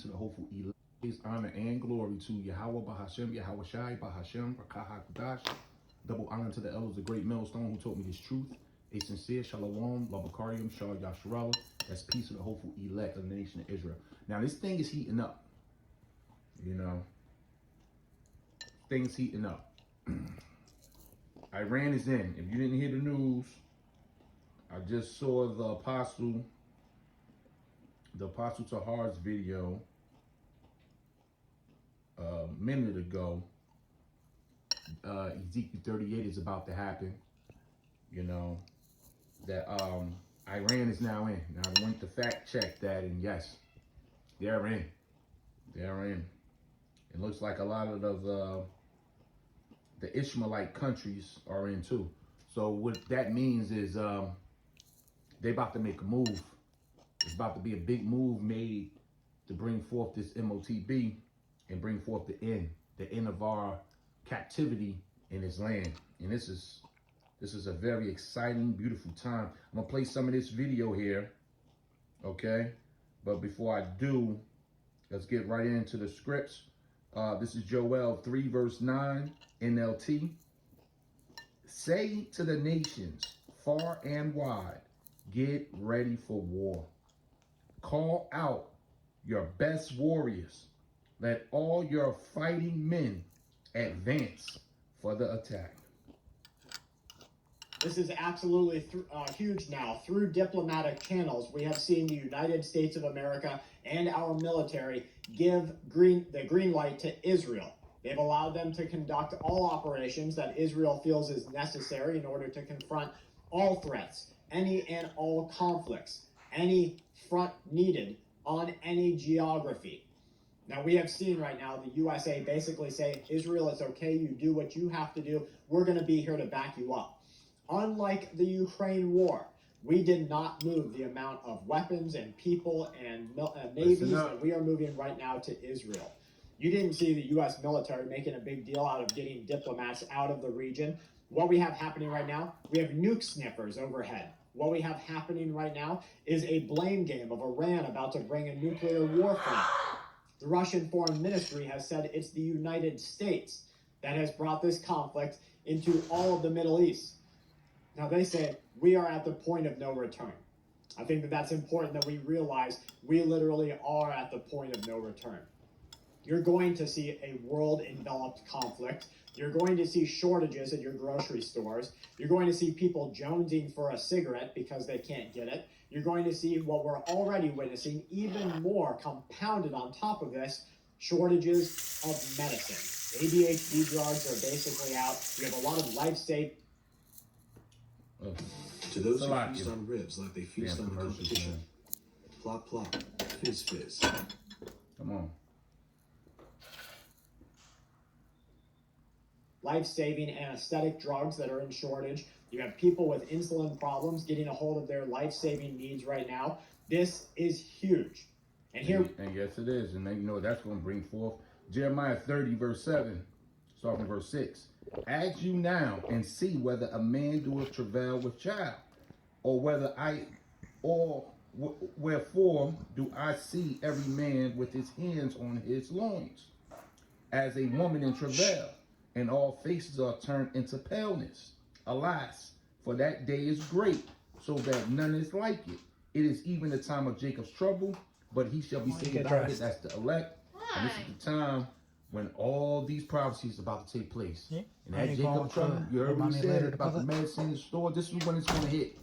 of the hopeful elect. Honor and glory to Yahweh Bahashem, Yahweh Shai Bahashem, Rakah Kudash. Double honor to the elders, the great millstone who taught me this truth. A sincere shalom, labakarium, shah yasharallah. That's peace of the hopeful elect of the nation of Israel. Now this thing is heating up. You know, things heating up. Iran is in. If you didn't hear the news, I just saw the Apostle Tahar's video a minute ago. Ezekiel 38 is about to happen. You know, that Iran is now in. Now I went to fact check that, and yes, they're in. They're in. It looks like a lot of the Ishmaelite countries are in too. So what that means is they about to make a move. It's about to be a big move made to bring forth this MOTB and bring forth the end of our captivity in this land. And this is a very exciting, beautiful time. I'm gonna play some of this video here, okay? But before I do, let's get right into the scripts. This is Joel 3 verse 9 NLT. Say to the nations far and wide, get ready for war. Call out your best warriors. Let all your fighting men advance for the attack. This is absolutely huge now. Through diplomatic channels, we have seen the United States of America and our military give the green light to Israel. They've allowed them to conduct all operations that Israel feels is necessary in order to confront all threats, any and all conflicts, any front needed on any geography. Now, we have seen right now the USA basically say, Israel, it's okay, you do what you have to do. We're going to be here to back you up. Unlike the Ukraine war, we did not move the amount of weapons and people and navies that we are moving right now to Israel. You didn't see the U.S. military making a big deal out of getting diplomats out of the region. What we have happening right now, we have nuke sniffers overhead. What we have happening right now is a blame game of Iran about to bring a nuclear warfare. The Russian Foreign Ministry has said it's the United States that has brought this conflict into all of the Middle East. Now they say we are at the point of no return. I think that that's important that we realize we literally are at the point of no return. You're going to see a world-enveloped conflict. You're going to see shortages at your grocery stores. You're going to see people jonesing for a cigarette because they can't get it. You're going to see what we're already witnessing, even more compounded on top of this, shortages of medicine. ADHD drugs are basically out. You have a lot of life-saving. To those who feast on ribs like they feast on competition. Plop, plop, fizz, fizz. Come on. Life-saving anesthetic drugs that are in shortage. You have people with insulin problems getting a hold of their life-saving needs right now. This is huge. And yes, it is. And then, you know, that's going to bring forth Jeremiah 30, verse 7, starting verse 6. Ask you now and see whether a man doeth travail with child, or wherefore do I see every man with his hands on his loins, as a woman in travail, and all faces are turned into paleness. Alas, for that day is great, so that none is like it. It is even the time of Jacob's trouble, but he shall be saved out of it. That's the elect. And this is the time when all these prophecies are about to take place. Yeah. And that Jacob trouble, you heard what he said about the medicine in the store. This is when it's going to hit.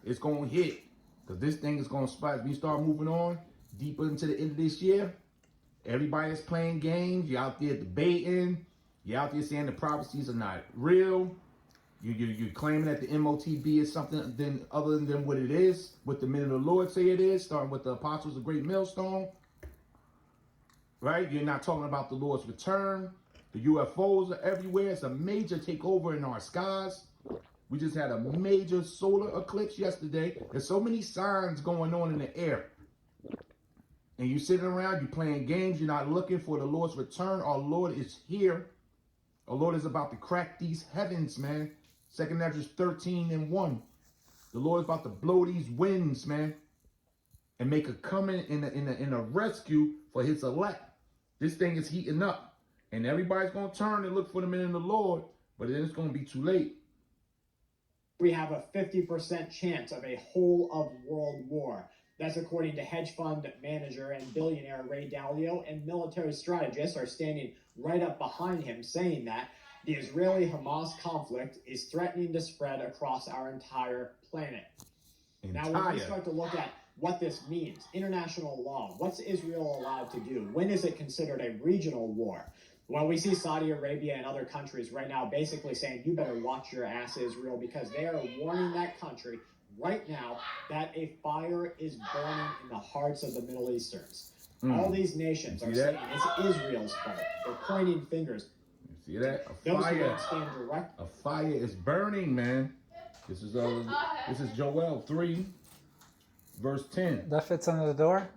It's going to hit. Because this thing is going to spike. We start moving on deeper into the end of this year. Everybody's playing games. You're out there debating. You're out there saying the prophecies are not real. You're claiming that the MOTB is something other than what it is. What the men of the Lord say it is. Starting with the apostles of great millstone. Right? You're not talking about the Lord's return. The UFOs are everywhere. It's a major takeover in our skies. We just had a major solar eclipse yesterday. There's so many signs going on in the air. And you're sitting around, you're playing games, you're not looking for the Lord's return. Our Lord is here. Our Lord is about to crack these heavens, man. 2nd Ezra 13:1. The Lord is about to blow these winds, man. And make a coming in a rescue for his elect. This thing is heating up. And everybody's going to turn and look for the men in the Lord, but then it's going to be too late. We have a 50% chance of a whole of world war. That's according to hedge fund manager and billionaire Ray Dalio, and military strategists are standing right up behind him saying that the Israeli-Hamas conflict is threatening to spread across our entire planet. Now, when we start to look at what this means, international law, what's Israel allowed to do? When is it considered a regional war? Well, we see Saudi Arabia and other countries right now basically saying, you better watch your ass, Israel, because they are warning that country right now that a fire is burning in the hearts of the Middle Easterns. All these nations are saying it's Israel's fault. They're pointing fingers. You see that? A fire is burning, man. This is Joel 3, verse 10. That fits under the door?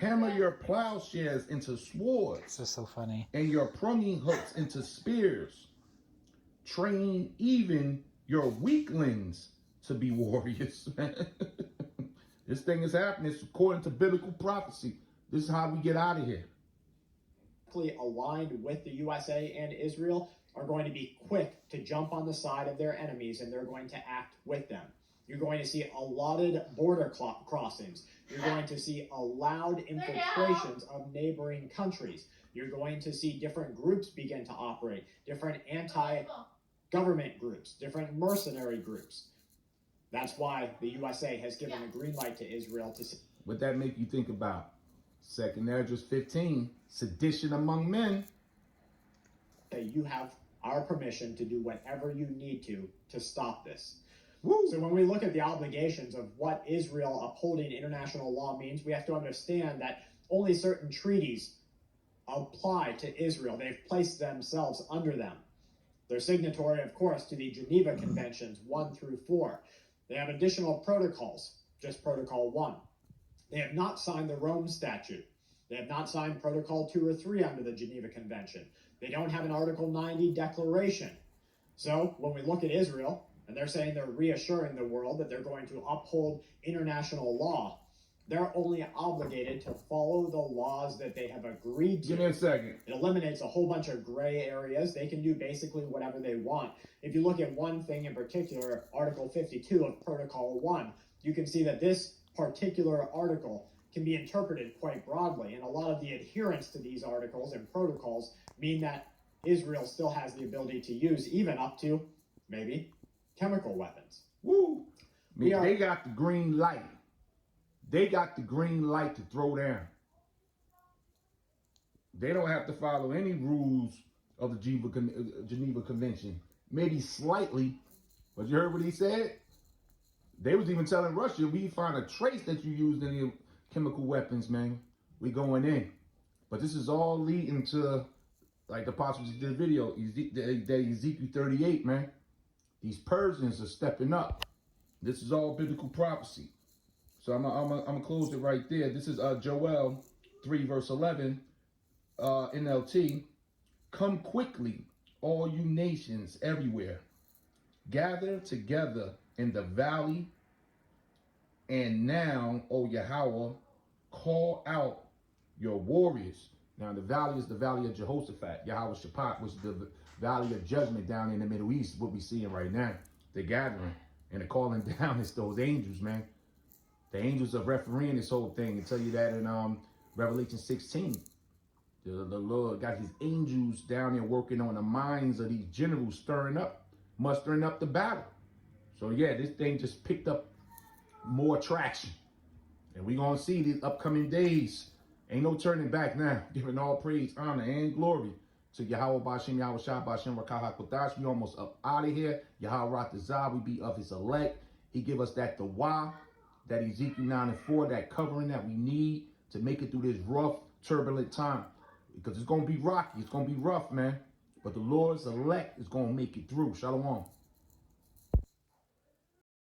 Hammer your plowshares into swords. It's just so funny. And your pruning hooks into spears. Train even your weaklings to be warriors. This thing is happening. It's according to biblical prophecy. This is how we get out of here. Aligned with the USA and Israel are going to be quick to jump on the side of their enemies, and they're going to act with them. You're going to see allotted border crossings. You're going to see allowed infiltrations of neighboring countries. You're going to see different groups begin to operate, different anti-government groups, different mercenary groups. That's why the USA has given a green light to Israel to... What that make you think about? 2nd Esdras 15, sedition among men. You have our permission to do whatever you need to stop this. So when we look at the obligations of what Israel upholding international law means, we have to understand that only certain treaties apply to Israel. They've placed themselves under them. They're signatory, of course, to the Geneva Conventions 1 through 4. They have additional protocols, just Protocol 1. They have not signed the Rome Statute. They have not signed Protocol 2 or 3 under the Geneva Convention. They don't have an Article 90 declaration. So when we look at Israel, and they're saying they're reassuring the world that they're going to uphold international law, they're only obligated to follow the laws that they have agreed to. Give me a second. It eliminates a whole bunch of gray areas. They can do basically whatever they want. If you look at one thing in particular, Article 52 of Protocol 1, you can see that this particular article can be interpreted quite broadly, and a lot of the adherence to these articles and protocols mean that Israel still has the ability to use even up to, maybe, chemical weapons. They got the green light. They got the green light to throw down. They don't have to follow any rules of the Geneva Convention. Maybe slightly, but you heard what he said? They was even telling Russia, we find a trace that you used any chemical weapons, man. We going in. But this is all leading to, like the apostles did the video, Ezekiel 38, man. These Persians are stepping up. This is all biblical prophecy. So I'm gonna close it right there. This is Joel 3 verse 11, NLT. Come quickly, all you nations everywhere. Gather together in the valley. And now, O Yahweh, call out your warriors. Now the valley is the valley of Jehoshaphat. Yahweh Shaphat was the valley of judgment down in the Middle East, what we're seeing right now. They're gathering. And they're calling down is those angels, man. The angels are refereeing this whole thing. And tell you that in Revelation 16. The Lord got his angels down there working on the minds of these generals, mustering up the battle. So yeah, this thing just picked up more traction. And we're going to see these upcoming days. Ain't no turning back now. Giving all praise, honor, and glory to Yahweh Bashem, Yahweh Shah Bashem, Rakah HaKodash. We almost up out of here. Yahweh Ratazah, we be of his elect. He give us that Dawah, that Ezekiel 9 and 4, that covering that we need to make it through this rough, turbulent time. Because it's going to be rocky. It's going to be rough, man. But the Lord's elect is going to make it through. Shalom.